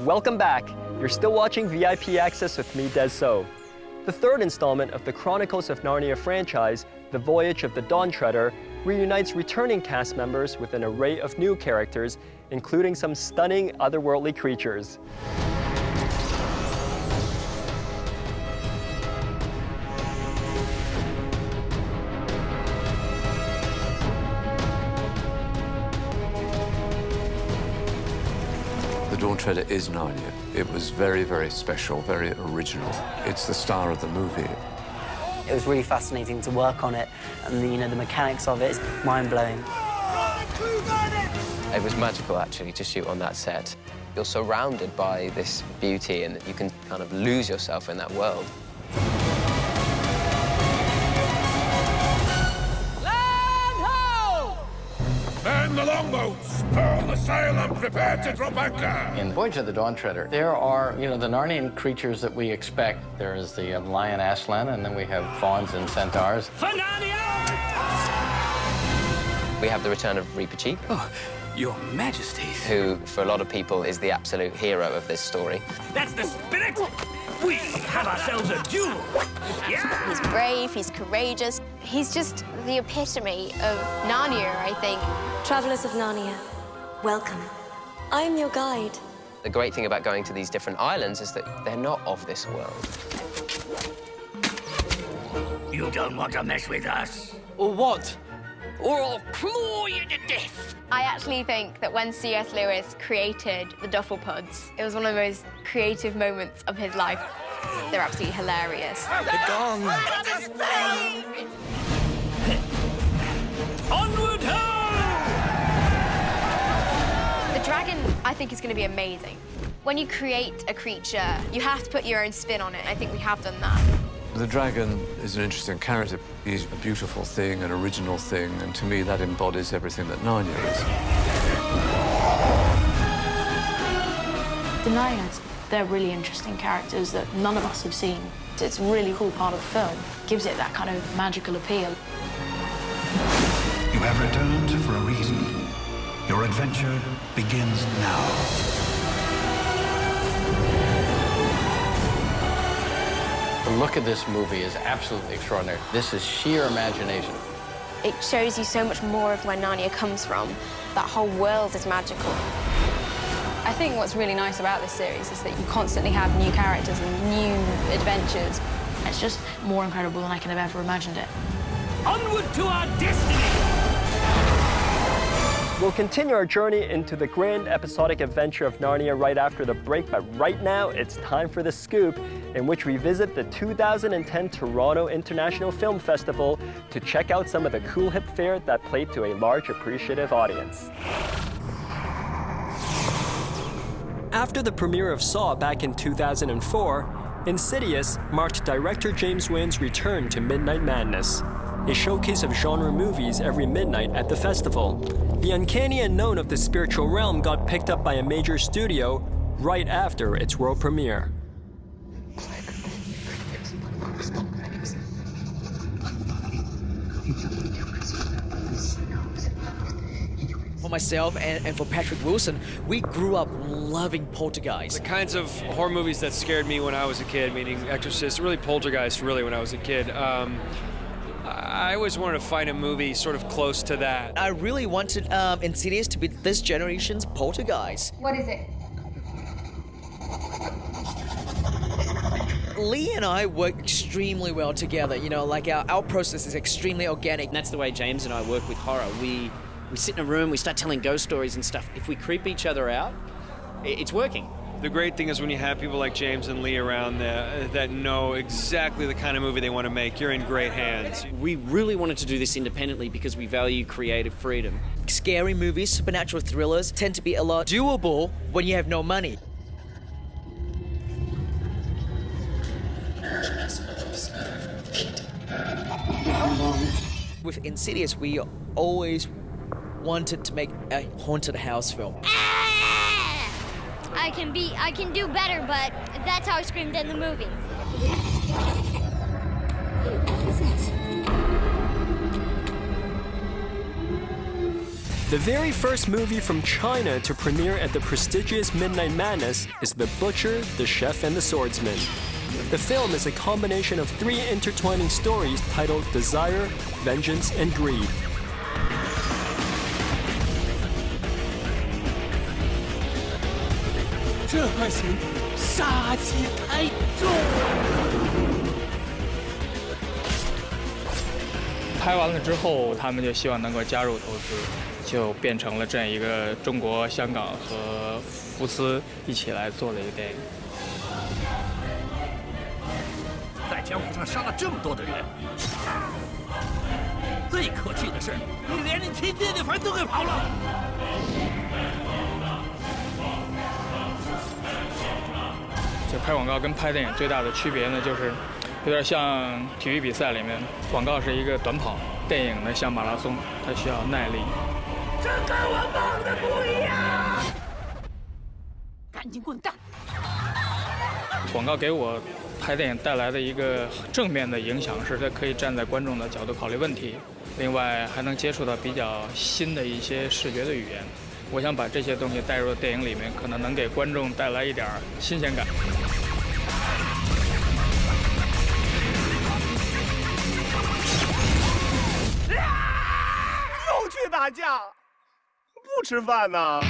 Welcome back. You're still watching VIP Access with me, Des So. The third installment of the Chronicles of Narnia franchise, The Voyage of the Dawn Treader, reunites returning cast members with an array of new characters, including some stunning otherworldly creatures. The Dawn Treader is Narnia. It was very, very special, very original. It's the star of the movie. It was really fascinating to work on it, and the mechanics of it is mind-blowing. It was magical, actually, to shoot on that set. You're surrounded by this beauty, and you can kind of lose yourself in that world. Man the longboats! Furl the sail and prepare to drop anchor! In Voyage of the Dawn Treader, there are, the Narnian creatures that we expect. There is the lion Aslan, and then we have fawns and centaurs. For Narnia! We have the return of Reaper Cheap. Oh, your majesties. Who, for a lot of people, is the absolute hero of this story. That's the spirit! We have ourselves a duel! Yeah! He's brave, he's courageous. He's just the epitome of Narnia, I think. Travelers of Narnia, welcome. I'm your guide. The great thing about going to these different islands is that they're not of this world. You don't want to mess with us? Or what? Or I'll claw you to death! I actually think that when C.S. Lewis created the duffel pods, it was one of the most creative moments of his life. They're absolutely hilarious. The gong! Onward home! The dragon, I think, is going to be amazing. When you create a creature, you have to put your own spin on it. I think we have done that. The dragon is an interesting character. He's a beautiful thing, an original thing, and to me that embodies everything that Narnia is. The Naiads, they're really interesting characters that none of us have seen. It's a really cool part of the film. Gives it that kind of magical appeal. You have returned for a reason. Your adventure begins now. The look of this movie is absolutely extraordinary. This is sheer imagination. It shows you so much more of where Narnia comes from. That whole world is magical. I think what's really nice about this series is that you constantly have new characters and new adventures. It's just more incredible than I could have ever imagined it. Onward to our destiny! We'll continue our journey into the grand episodic adventure of Narnia right after the break, but right now it's time for The Scoop, in which we visit the 2010 Toronto International Film Festival to check out some of the cool hip fare that played to a large appreciative audience. After the premiere of Saw back in 2004, Insidious marked director James Wan's return to Midnight Madness, a showcase of genre movies every midnight at the festival. The uncanny unknown of the spiritual realm got picked up by a major studio right after its world premiere. For myself and for Patrick Wilson, we grew up loving Poltergeist. The kinds of horror movies that scared me when I was a kid, meaning Exorcist, really Poltergeist, really, when I was a kid. I always wanted to find a movie sort of close to that. I really wanted Insidious to be this generation's Poltergeist. What is it? Lee and I work extremely well together. Our process is extremely organic. And that's the way James and I work with horror. We sit in a room, we start telling ghost stories and stuff. If we creep each other out, it's working. The great thing is when you have people like James and Lee around that know exactly the kind of movie they want to make, you're in great hands. We really wanted to do this independently because we value creative freedom. Scary movies, supernatural thrillers tend to be a lot doable when you have no money. With Insidious, we always wanted to make a haunted house film. I can do better, but that's how I screamed in the movie. The very first movie from China to premiere at the prestigious Midnight Madness is The Butcher, the Chef, and the Swordsman. The film is a combination of 3 intertwining stories titled Desire, Vengeance, and Greed.拍完了之后，他们就希望能够加入投资，就变成了这样一个中国、香港和福斯一起来做的一个电影。在江湖上杀了这么多的人，最可气的是，你连你亲爹的坟都给刨了。就拍广告跟拍电影最大的区别呢，就是有点像体育比赛里面，广告是一个短跑，电影呢像马拉松，它需要耐力。这跟我梦的不一样。赶紧滚蛋！广告给我拍电影带来的一个正面的影响是，它可以站在观众的角度考虑问题，另外还能接触到比较新的一些视觉的语言。我想把这些东西带入电影里面，可能能给观众带来一点新鲜感。又去打架，不吃饭呢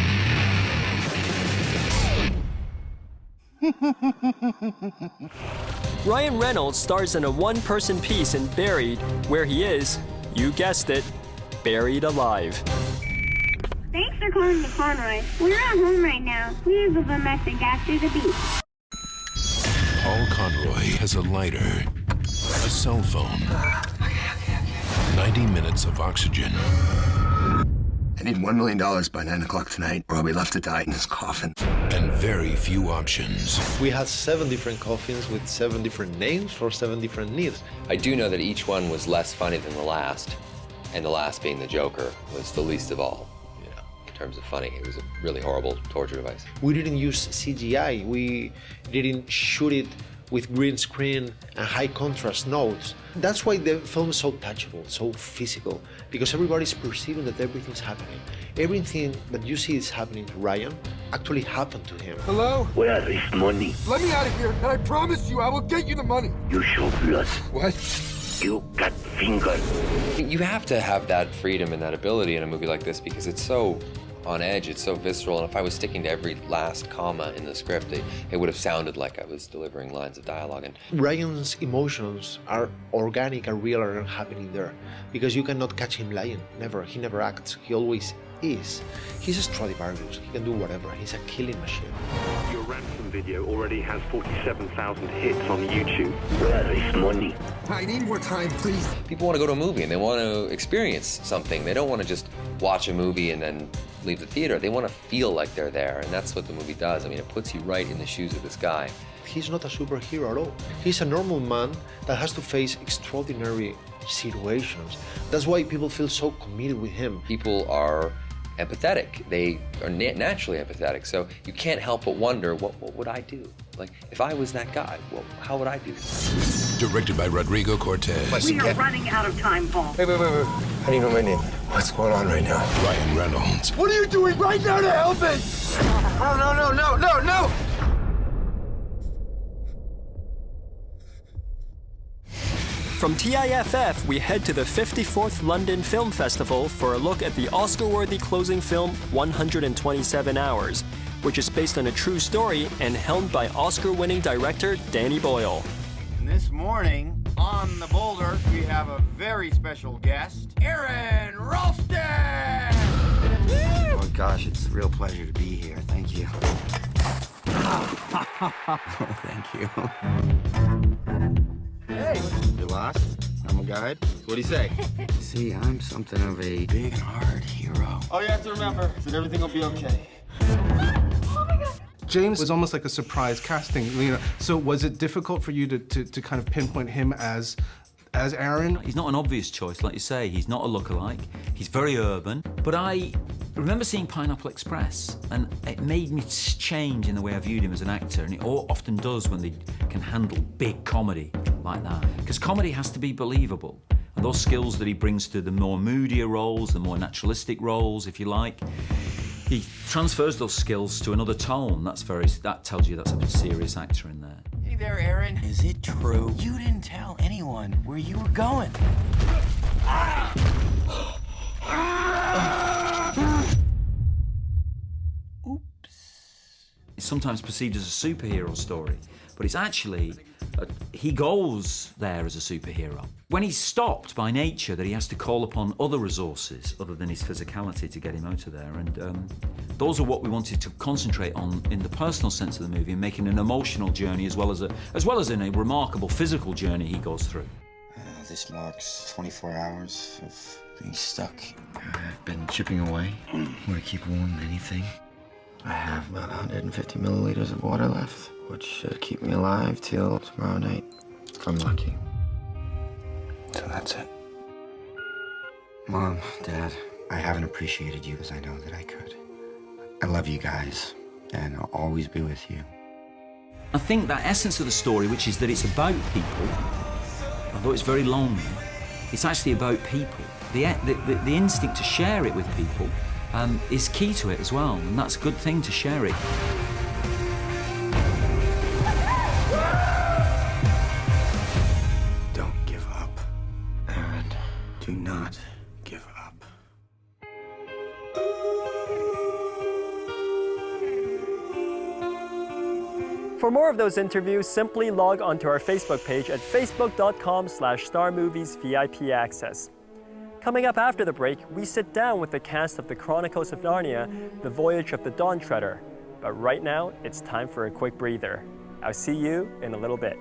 ？Ryan Reynolds stars in a one-person piece in Buried, where he is, you guessed it, buried alive. Thanks for calling the Conroy. We're at home right now. Please leave a message after the beep. Paul Conroy has a lighter, a cell phone, 90 minutes of oxygen. I need $1 million by 9 o'clock tonight, or I'll be left to die in this coffin. And very few options. We had 7 different coffins with 7 different names for 7 different needs. I do know that each one was less funny than the last, and the last being the Joker was the least of all. In terms of funny, it was a really horrible torture device. We didn't use CGI. We didn't shoot it with green screen and high contrast notes. That's why the film is so touchable, so physical, because everybody's perceiving that everything's happening. Everything that you see is happening to Ryan actually happened to him. Hello? Where is money? Let me out of here, and I promise you I will get you the money. You show blood. What? You got fingered. You have to have that freedom and that ability in a movie like this because it's so on edge, it's so visceral, and if I was sticking to every last comma in the script, it would have sounded like I was delivering lines of dialogue. And Ryan's emotions are organic and real and happening there, because you cannot catch him lying. Never. He never acts. He always is. He's a Stradivarius. He can do whatever. He's a killing machine. Your ransom video already has 47,000 hits on YouTube. Where is money? I need more time, please. People want to go to a movie and they want to experience something. They don't want to just watch a movie and then leave the theater. They want to feel like they're there, and that's what the movie does. I mean, it puts you right in the shoes of this guy. He's not a superhero at all. He's a normal man that has to face extraordinary situations. That's why people feel so committed with him. People are empathetic. They are naturally empathetic, so you can't help but wonder, what would I do? Like, if I was that guy, how would I do this? Directed by Rodrigo Cortez. We are running out of time, Paul. Wait. How do you know my name? What's going on right now? Ryan Reynolds. What are you doing right now to help me? Oh, no! From TIFF, we head to the 54th London Film Festival for a look at the Oscar-worthy closing film 127 Hours, which is based on a true story and helmed by Oscar-winning director Danny Boyle. And this morning, on the boulder, we have a very special guest, Aaron Ralston! Oh gosh, it's a real pleasure to be here. Thank you. Oh, thank you. Hey, you lost? I'm a guide. What do you say? See, I'm something of a big, hard hero. All you have to remember is that everything will be okay. James was almost like a surprise casting, you know. So was it difficult for you to kind of pinpoint him as Aaron? He's not an obvious choice, like you say. He's not a lookalike. He's very urban. But I remember seeing Pineapple Express, and it made me change in the way I viewed him as an actor, and it often does when they can handle big comedy like that. Because comedy has to be believable. And those skills that he brings to the more moodier roles, the more naturalistic roles, if you like, he transfers those skills to another tone. That tells you that's a serious actor in there. Hey there, Aaron. Is it true you didn't tell anyone where you were going? It's sometimes perceived as a superhero story, but it's actually, he goes there as a superhero. When he's stopped by nature, that he has to call upon other resources other than his physicality to get him out of there, and those are what we wanted to concentrate on in the personal sense of the movie, and making an emotional journey as well as in a remarkable physical journey he goes through. This marks 24 hours of being stuck. I've been chipping away. Want to keep warm, anything? I have about 150 milliliters of water left, which should keep me alive till tomorrow night, if I'm lucky. So that's it. Mom, Dad, I haven't appreciated you as I know that I could. I love you guys, and I'll always be with you. I think that essence of the story, which is that it's about people, although it's very long, it's actually about people. The instinct to share it with people is key to it as well, and that's a good thing to share it. Don't give up, Aaron. Do not give up. For more of those interviews, simply log onto our Facebook page at facebook.com/StarMoviesVIP-access. Coming up after the break, we sit down with the cast of the Chronicles of Narnia, The Voyage of the Dawn Treader. But right now, it's time for a quick breather. I'll see you in a little bit.